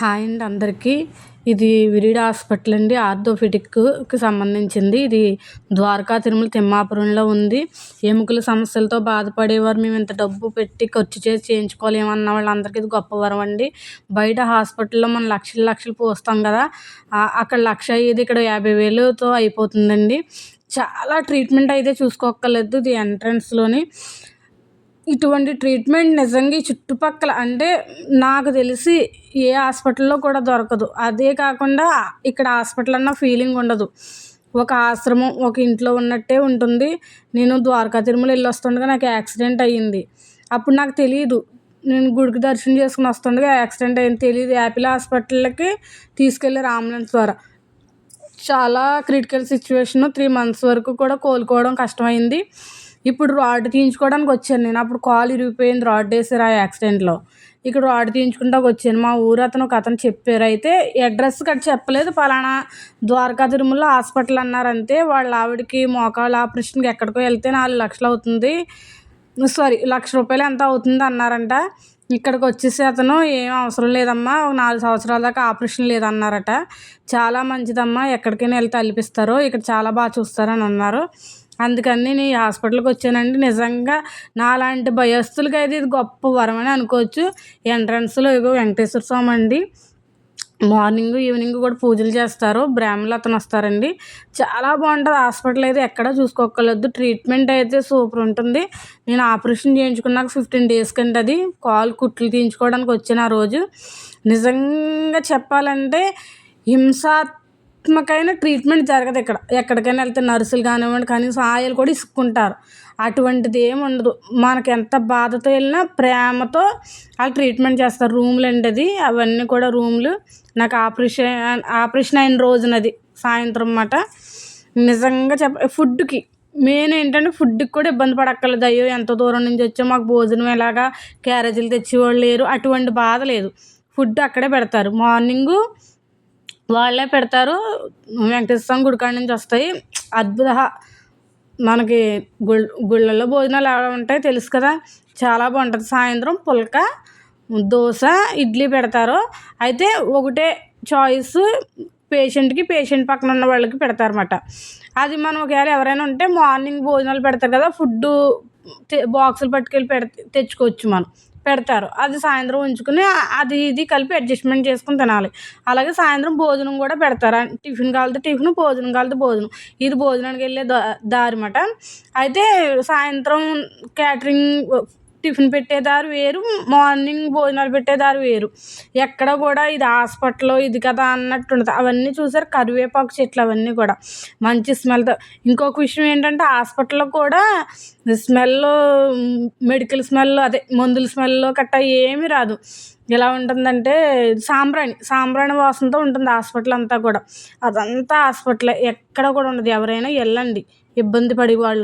Hi అండి అందరికీ. ఇది విరిడి హాస్పిటల్ అండి. ఆర్థోపెడిక్‌కి సంబంధించింది. ఇది ద్వారకా తిరుమల తిమ్మాపురంలో ఉంది. ఎముకల సమస్యలతో బాధపడేవారు, మేము ఇంత డబ్బు పెట్టి ఖర్చు చేసి చేయించుకోలేమన్న వాళ్ళందరికీ ఇది గొప్ప వరం అండి. బయట హాస్పిటల్‌లో మనం లక్షలు లక్షలు పోస్తాం కదా, అక్కడ 1,00,000 అయ్యేది ఇక్కడ 50,000తో అయిపోతుందండి. చాలా ట్రీట్మెంట్ అయితే చూసుకోక్కర్లేదు. ఇది ఎంట్రన్స్‌లోని ఇటువంటి ట్రీట్మెంట్ నిజంగా ఈ చుట్టుపక్కల అంటే నాకు తెలిసి ఏ హాస్పిటల్లో కూడా దొరకదు. అదే కాకుండా ఇక్కడ హాస్పిటల్ అన్న ఫీలింగ్ ఉండదు. ఒక ఆశ్రమం, ఒక ఇంట్లో ఉన్నట్టే ఉంటుంది. నేను ద్వారకా తిరుమల వెళ్ళొస్తుండగా నాకు యాక్సిడెంట్ అయ్యింది. అప్పుడు నాకు తెలీదు. నేను గుడికి దర్శనం చేసుకుని వస్తుండగా యాక్సిడెంట్ అయింది తెలీదు. యాపిల్ హాస్పిటల్‌కి తీసుకెళ్లారు అంబులెన్స్ ద్వారా. చాలా క్రిటికల్ సిచ్యువేషను. 3 మంత్స్ వరకు కూడా కోలుకోవడం కష్టమైంది. ఇప్పుడు రాడ్ తీయించుకోవడానికి వచ్చాను నేను. అప్పుడు కాలు ఇరిగిపోయింది, రాడ్ వేసారు ఆ యాక్సిడెంట్‌లో. ఇక్కడ రాడ్ తీయించుకుంటానికి వచ్చాను. మా ఊరు ఒకతను చెప్పారు. అయితే అడ్రస్ గట్రా చెప్పలేదు. పలానా ద్వారకా తిరుమల హాస్పిటల్ అన్నారు అంతే. వాళ్ళ ఆవిడకి మోకాలు ఆపరేషన్‌కి ఎక్కడికో వెళ్తే 4,00,000 అవుతుంది. సారీ, ₹1,00,000 ఎంతో అవుతుంది అన్నారంట. ఇక్కడికి వచ్చేసి అతను ఏం అవసరం లేదమ్మా, ఒక 4 సంవత్సరాల దాకా ఆపరేషన్ లేదన్నారట. చాలా మంచిదమ్మా, ఎక్కడికైనా వెళ్తే తలిపిస్తారు, ఇక్కడ చాలా బాగా చూస్తారని అన్నారు. అందుకని నేను ఈ హాస్పిటల్కి వచ్చానండి. నిజంగా నాలాంటి భయస్థులకి అయితే ఇది గొప్ప వరం అని అనుకోవచ్చు. ఎంట్రన్స్లో ఇగో వెంకటేశ్వర స్వామి అండి. మార్నింగ్ ఈవినింగ్ కూడా పూజలు చేస్తారు. బ్రాహ్మణులు అతను వస్తారండి. చాలా బాగుంటుంది హాస్పిటల్ అయితే, ఎక్కడ చూసుకోక్కర్లేదు. ట్రీట్మెంట్ అయితే సూపర్ ఉంటుంది. నేను ఆపరేషన్ చేయించుకున్నాక 15 డేస్ కంటే అది కాలు కుట్లు తీయించుకోవడానికి వచ్చాను ఆ రోజు. నిజంగా చెప్పాలంటే హింసాత్మకమైన ట్రీట్మెంట్ జరగదు ఇక్కడ. ఎక్కడికైనా వెళ్తే నర్సులు కానివ్వండి, కనీసం ఆయాలు కూడా ఇసుక్కుంటారు. అటువంటిది ఏమి ఉండదు. మనకి ఎంత బాధతో వెళ్ళినా ప్రేమతో వాళ్ళు ట్రీట్మెంట్ చేస్తారు. రూములు అండి అది, అవన్నీ కూడా రూములు. నాకు ఆపరేషన్ అయిన రోజునది సాయంత్రం అన్నమాట. నిజంగా ఫుడ్కి మెయిన్ ఏంటంటే ఫుడ్కి కూడా ఇబ్బంది పడక్కర్లేదు. అయ్యో ఎంత దూరం నుంచి వచ్చాం, మాకు భోజనం ఎలాగా, క్యారేజీలు తెచ్చేవాళ్ళు లేరు, అటువంటి బాధ లేదు. ఫుడ్ అక్కడే పెడతారు. మార్నింగు వాళ్ళే పెడతారు. వెంకటేశ్వర స్వామి గుడి కాడ నుంచి వస్తాయి. అద్భుత. మనకి గుళ్ళల్లో భోజనాలు ఎలా ఉంటాయి తెలుసు కదా, చాలా బాగుంటుంది. సాయంత్రం పుల్క, దోశ, ఇడ్లీ పెడతారు. అయితే ఒకటే చాయిస్, పేషెంట్ పక్కన ఉన్న వాళ్ళకి పెడతారన్నమాట. అది మనం ఒకవేళ ఎవరైనా ఉంటే మార్నింగ్ భోజనాలు పెడతారు కదా, ఫుడ్డు బాక్సులు పట్టుకెళ్ళి తెచ్చుకోవచ్చు. మనం పెడతారు. అది సాయంత్రం ఉంచుకుని అది ఇది కలిపి అడ్జస్ట్మెంట్ చేసుకుని తినాలి. అలాగే సాయంత్రం భోజనం కూడా పెడతారు. టిఫిన్ కావాలితే టిఫిన్, భోజనం కావాలితే భోజనం. ఇది భోజనానికి వెళ్ళే దారి అన్నమాట. అయితే సాయంత్రం క్యాటరింగ్ టిఫిన్ పెట్టేదారు వేరు, మార్నింగ్ భోజనాలు పెట్టేదారు వేరు. ఎక్కడ కూడా ఇది హాస్పిటల్ ఇది కదా అన్నట్టు ఉండదు. అవన్నీ చూసారు, కరివేపాకు చెట్లు అవన్నీ కూడా మంచి స్మెల్తో. ఇంకొక విషయం ఏంటంటే హాస్పిటల్లో కూడా స్మెల్, మెడికల్ స్మెల్, అదే మందుల స్మెల్ గట్టా ఏమీ రాదు. ఎలా ఉంటుందంటే సాంబ్రాణి వాసనతో ఉంటుంది హాస్పిటల్ అంతా కూడా. అదంతా హాస్పిటలే, ఎక్కడ కూడా ఉండదు. ఎవరైనా వెళ్ళండి, ఇబ్బంది పడే వాళ్ళు.